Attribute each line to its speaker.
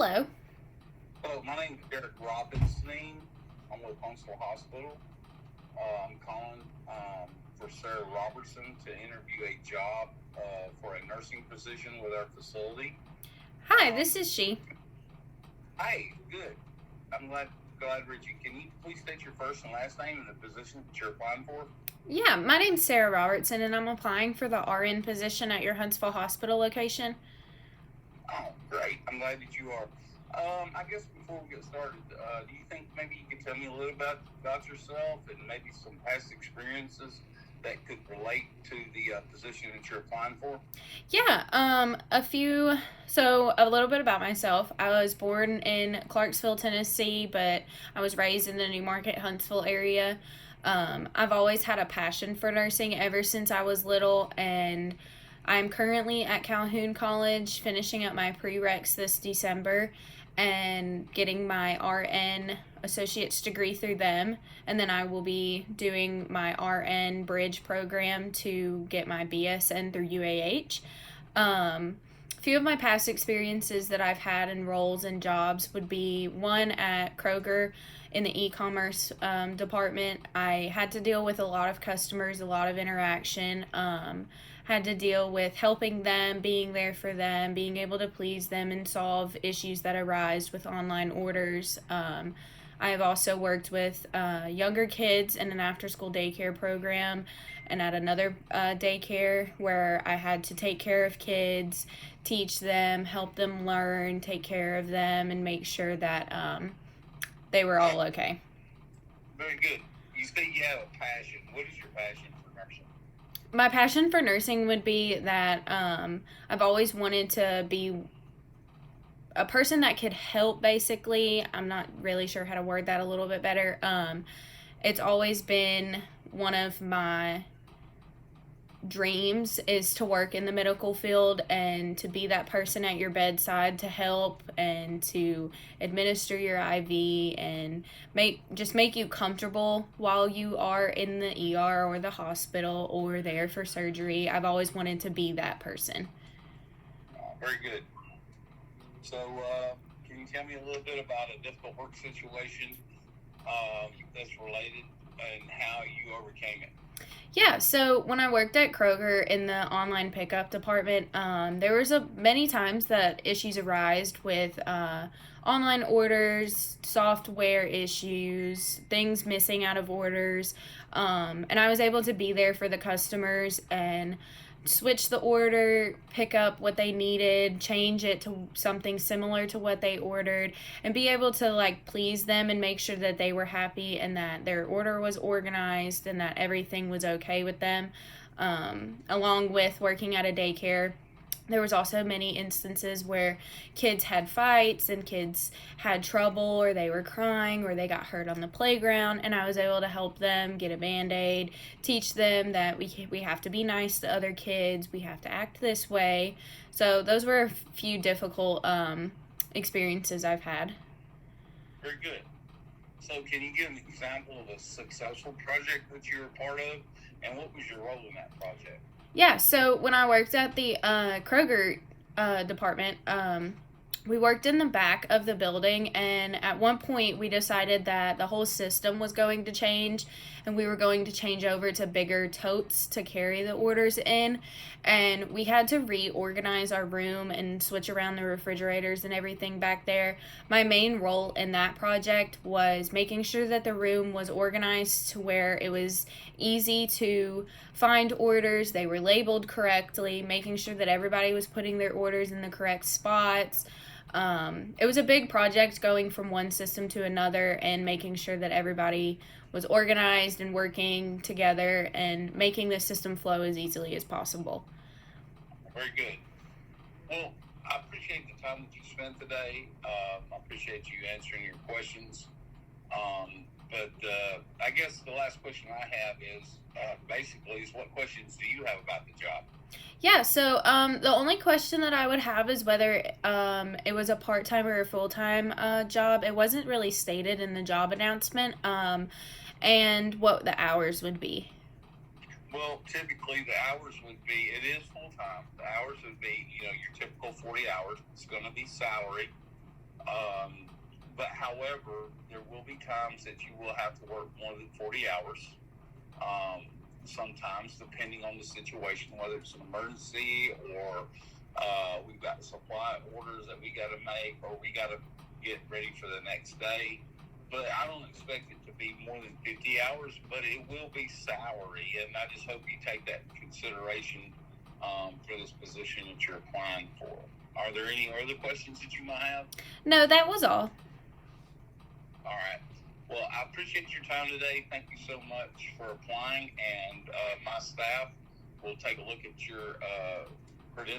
Speaker 1: Hello.
Speaker 2: Hello, my name is Derek Robinson. I'm with Huntsville Hospital. I'm calling for Sarah Robertson to interview a job for a nursing position with our facility.
Speaker 1: Hi,
Speaker 2: Um,
Speaker 1: this is she.
Speaker 2: Hi, good. I'm glad, Richie. Can you please state your first and last name and the position that you're applying for?
Speaker 1: Yeah, my name's Sarah Robertson, and I'm applying for the RN position at your Huntsville Hospital location.
Speaker 2: Oh, great. I'm glad that you are. I guess before we get started, do you think maybe you can tell me a little about yourself and maybe some past experiences that could relate to the position that you're applying for?
Speaker 1: Yeah, so a little bit about myself. I was born in Clarksville, Tennessee, but I was raised in the Newmarket, Huntsville area. I've always had a passion for nursing ever since I was little, and I'm currently at Calhoun College finishing up my prereqs this December and getting my RN associate's degree through them. And then I will be doing my RN bridge program to get my BSN through UAH. A few of my past experiences that I've had in roles and jobs would be one at Kroger in the e-commerce department. I had to deal with a lot of customers, a lot of interaction. Had to deal with helping them, being there for them, being able to please them and solve issues that arise with online orders. I have also worked with younger kids in an after-school daycare program and at another daycare where I had to take care of kids, teach them, help them learn, take care of them, and make sure that they were all okay.
Speaker 2: Very good. You say you have a passion. What is your passion for nursing?
Speaker 1: My passion for nursing would be that I've always wanted to be a person that could help, basically. I'm not really sure how to word that a little bit better. It's always been one of my dreams is to work in the medical field and to be that person at your bedside to help and to administer your IV and make you comfortable while you are in the ER or the hospital or there for surgery. I've always wanted to be that person.
Speaker 2: Very good. So, can you tell me a little bit about a difficult work situation that's related and how you overcame it?
Speaker 1: Yeah, so when I worked at Kroger in the online pickup department, there was many times that issues arised with online orders, software issues, things missing out of orders, and I was able to be there for the customers and switch the order, pick up what they needed, change it to something similar to what they ordered, and be able to like please them and make sure that they were happy and that their order was organized and that everything was okay with them. Along with working at a daycare, there was also many instances where kids had fights and kids had trouble or they were crying or they got hurt on the playground, and I was able to help them get a band-aid, teach them that we have to be nice to other kids, we have to act this way. So those were a few difficult experiences I've had.
Speaker 2: Very good. So, can you give an example of a successful project that you were a part of, and what was your role in that project?
Speaker 1: Yeah, so when I worked at the Kroger department, we worked in the back of the building, and at one point we decided that the whole system was going to change, and we were going to change over to bigger totes to carry the orders in, and we had to reorganize our room and switch around the refrigerators and everything back there. My main role in that project was making sure that the room was organized to where it was easy to find orders, they were labeled correctly, making sure that everybody was putting their orders in the correct spots. It was a big project going from one system to another and making sure that everybody was organized and working together and making the system flow as easily as possible.
Speaker 2: Very good. Well, I appreciate the time that you spent today. I appreciate you answering your questions. But I guess the last question I have is basically what questions do you have about the job?
Speaker 1: Yeah, so the only question that I would have is whether it was a part-time or a full-time job. It wasn't really stated in the job announcement, and what the hours would be.
Speaker 2: Well, typically the hours would be, it is full time. The hours would be, your typical 40 hours. It's going to be salary. But however, there will be times that you will have to work more than 40 hours. Sometimes, depending on the situation, whether it's an emergency or we've got supply orders that we got to make or we got to get ready for the next day. But I don't expect it to be more than 50 hours, but it will be salary. And I just hope you take that into consideration for this position that you're applying for. Are there any other questions that you might have?
Speaker 1: No, that was all.
Speaker 2: All right. Well, I appreciate your time today. Thank you so much for applying, and my staff will take a look at your credentials.